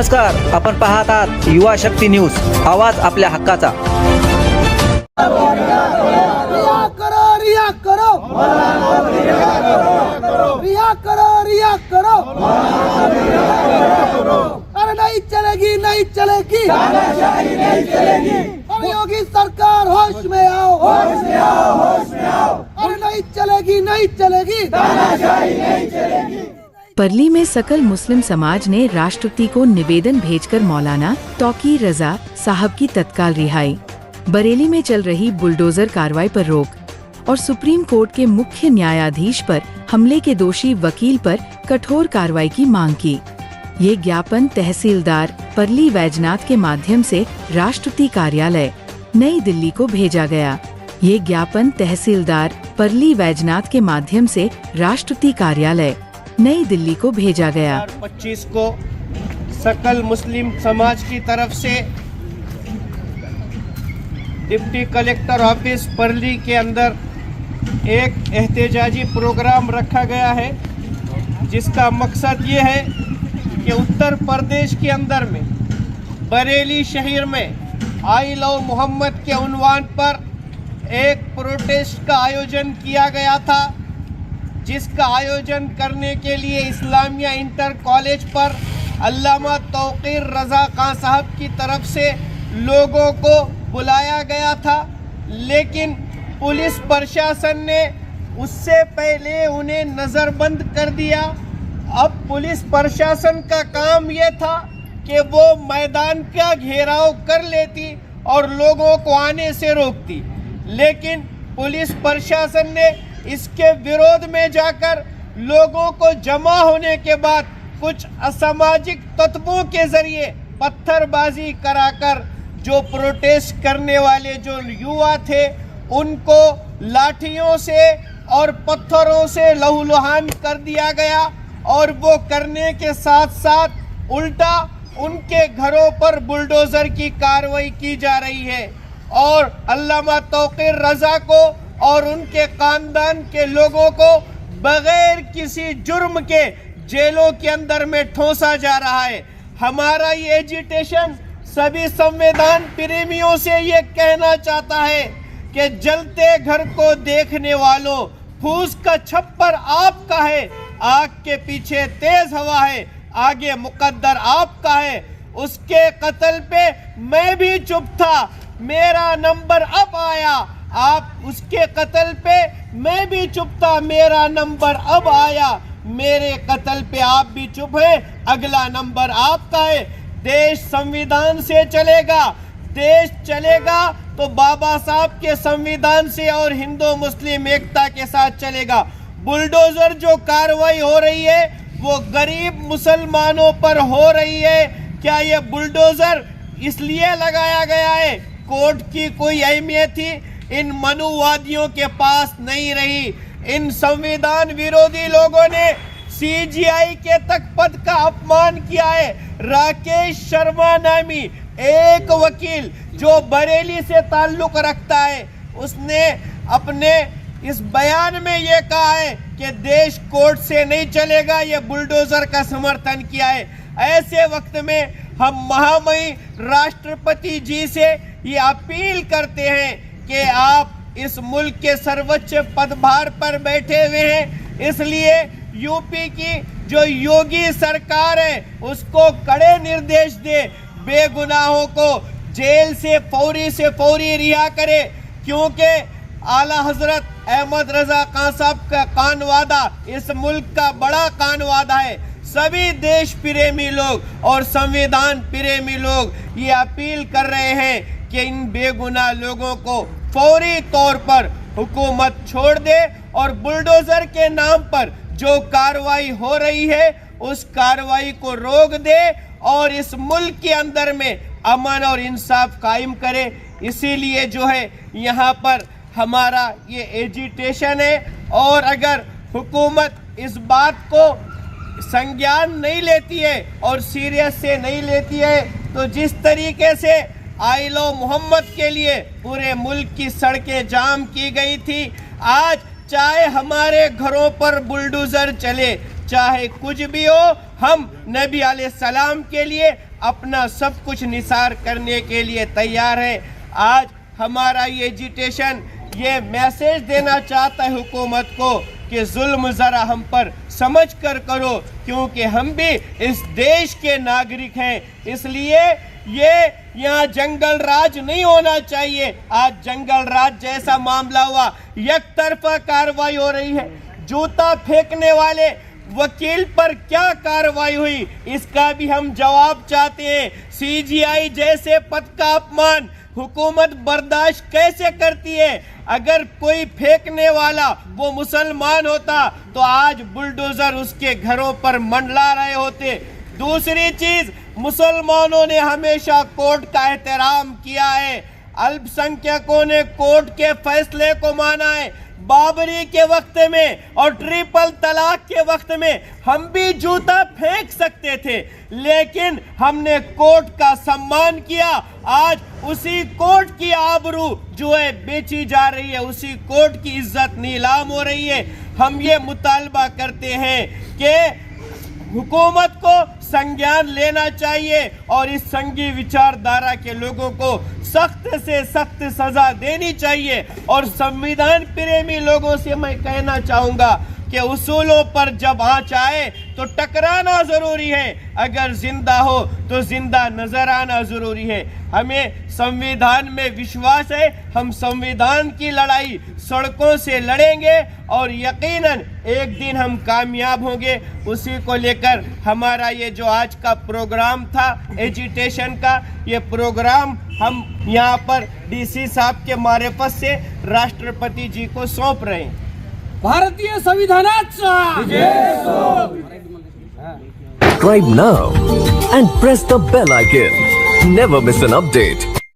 नमस्कार, आपण पाहत आहात युवा शक्ती न्यूज, आवाज आपल्या हक्काचा। रिया करो अरे नहीं चलेगी नहीं चलेगी अरे योगी सरकार होश में आओ अरे नहीं चलेगी नहीं चलेगी। परली में सकल मुस्लिम समाज ने राष्ट्रपति को निवेदन भेजकर मौलाना तौकीर रजा साहब की तत्काल रिहाई, बरेली में चल रही बुलडोजर कार्रवाई पर रोक और सुप्रीम कोर्ट के मुख्य न्यायाधीश पर हमले के दोषी वकील पर कठोर कार्रवाई की मांग की। ये ज्ञापन तहसीलदार परली वैजनाथ के माध्यम से राष्ट्रपति कार्यालय नई दिल्ली को भेजा गया। ये ज्ञापन तहसीलदार परली वैजनाथ के माध्यम से राष्ट्रपति कार्यालय नई दिल्ली को भेजा गया। 2025 को सकल मुस्लिम समाज की तरफ से डिप्टी कलेक्टर ऑफिस परली के अंदर एक एहतजाजी प्रोग्राम रखा गया है, जिसका मकसद ये है कि उत्तर प्रदेश के अंदर में बरेली शहर में आई लव मोहम्मद के उन्वान पर एक प्रोटेस्ट का आयोजन किया गया था, जिसका आयोजन करने के लिए इस्लामिया इंटर कॉलेज पर अल्लामा तौकीर रजा खां साहब की तरफ से लोगों को बुलाया गया था, लेकिन पुलिस प्रशासन ने उससे पहले उन्हें नज़रबंद कर दिया। अब पुलिस प्रशासन का काम ये था कि वो मैदान का घेराव कर लेती और लोगों को आने से रोकती, लेकिन पुलिस प्रशासन ने इसके विरोध में जाकर लोगों को जमा होने के बाद कुछ असामाजिक तत्वों के जरिए पत्थरबाजी कराकर जो प्रोटेस्ट करने वाले जो युवा थे उनको लाठियों से और पत्थरों से लहूलुहान कर दिया गया, और वो करने के साथ साथ उल्टा उनके घरों पर बुलडोजर की कार्रवाई की जा रही है और अल्लामा तौकीर रजा को और उनके खानदान के लोगों को बगैर किसी जुर्म के जेलों के अंदर में ठोसा जा रहा है। हमारा ये एजिटेशन सभी संविधान प्रेमियों से ये कहना चाहता है कि जलते घर को देखने वालों, फूस का छप्पर आपका है, आग के पीछे तेज हवा है, आगे मुकद्दर आपका है। उसके कत्ल पे मैं भी चुप था, मेरा नंबर अब आया। आप उसके कत्ल पे मैं भी चुप था, मेरा नंबर अब आया। मेरे कत्ल पे आप भी चुप हैं, अगला नंबर आपका है। देश संविधान से चलेगा, देश चलेगा तो बाबा साहब के संविधान से और हिंदू मुस्लिम एकता के साथ चलेगा। बुलडोजर जो कार्रवाई हो रही है वो गरीब मुसलमानों पर हो रही है। क्या ये बुलडोजर इसलिए लगाया गया है? कोर्ट की कोई अहमियत थी इन मनुवादियों के पास नहीं रही। इन संविधान विरोधी लोगों ने सीजीआई के तक पद का अपमान किया है। राकेश शर्मा नामी एक वकील जो बरेली से ताल्लुक रखता है, उसने अपने इस बयान में ये कहा है कि देश कोर्ट से नहीं चलेगा, ये बुलडोजर का समर्थन किया है। ऐसे वक्त में हम महामहिम राष्ट्रपति जी से ये अपील करते हैं कि आप इस मुल्क के सर्वोच्च पदभार पर बैठे हुए हैं, इसलिए यूपी की जो योगी सरकार है उसको कड़े निर्देश दे, बेगुनाहों को जेल से फौरी रिहा करे, क्योंकि आला हजरत अहमद रजा खां साहब का कान वादा इस मुल्क का बड़ा कान वादा है। सभी देश प्रेमी लोग और संविधान प्रेमी लोग ये अपील कर रहे हैं कि इन बेगुनाह लोगों को फौरी तौर पर हुकूमत छोड़ दे और बुलडोजर के नाम पर जो कार्रवाई हो रही है उस कार्रवाई को रोक दे और इस मुल्क के अंदर में अमन और इंसाफ कायम करे। इसीलिए जो है यहाँ पर हमारा ये एजिटेशन है, और अगर हुकूमत इस बात को संज्ञान नहीं लेती है और सीरियस से नहीं लेती है तो जिस तरीके से आई लव मोहम्मद के लिए पूरे मुल्क की सड़कें जाम की गई थी, आज चाहे हमारे घरों पर बुलडोजर चले, चाहे कुछ भी हो, हम नबी अलैहिस्सलाम के लिए अपना सब कुछ निसार करने के लिए तैयार है। आज हमारा ये एजिटेशन ये मैसेज देना चाहता है हुकूमत को कि जुल्म ज़रा हम पर समझ कर करो, क्योंकि हम भी इस देश के नागरिक हैं। इसलिए ये यहाँ जंगल राज नहीं होना चाहिए। आज जंगल राज जैसा मामला हुआ, एक तरफा कार्रवाई हो रही है। जूता फेंकने वाले वकील पर क्या कार्रवाई हुई, इसका भी हम जवाब चाहते हैं। CGI जैसे पद का अपमान हुकूमत बर्दाश्त कैसे करती है? अगर कोई फेंकने वाला वो मुसलमान होता तो आज बुलडोजर उसके घरों पर मंडला रहे होते। दूसरी चीज, मुसलमानों ने हमेशा कोर्ट का एहतराम किया है, अल्पसंख्यकों ने कोर्ट के फैसले को माना है। बाबरी के वक्त में और ट्रिपल तलाक के वक्त में हम भी जूता फेंक सकते थे, लेकिन हमने कोर्ट का सम्मान किया। आज उसी कोर्ट की आबरू जो है बेची जा रही है, उसी कोर्ट की इज्जत नीलाम हो रही है। हम ये मुतालबा करते हैं कि हुकूमत को संज्ञान लेना चाहिए और इस संघी विचारधारा के लोगों को सख्त से सख्त सजा देनी चाहिए। और संविधान प्रेमी लोगों से मैं कहना चाहूँगा कि उसूलों पर जब आँच आए तो टकराना ज़रूरी है, अगर जिंदा हो तो जिंदा नजर आना ज़रूरी है। हमें संविधान में विश्वास है, हम संविधान की लड़ाई सड़कों से लड़ेंगे और यकीनन एक दिन हम कामयाब होंगे। उसी को लेकर हमारा ये जो आज का प्रोग्राम था एजिटेशन का, ये प्रोग्राम हम यहाँ पर DC साहब के मारिफत से राष्ट्रपति जी को सौंप रहे हैं। भारतीय संविधानाचा Subscribe now and press the bell icon. Never miss an update.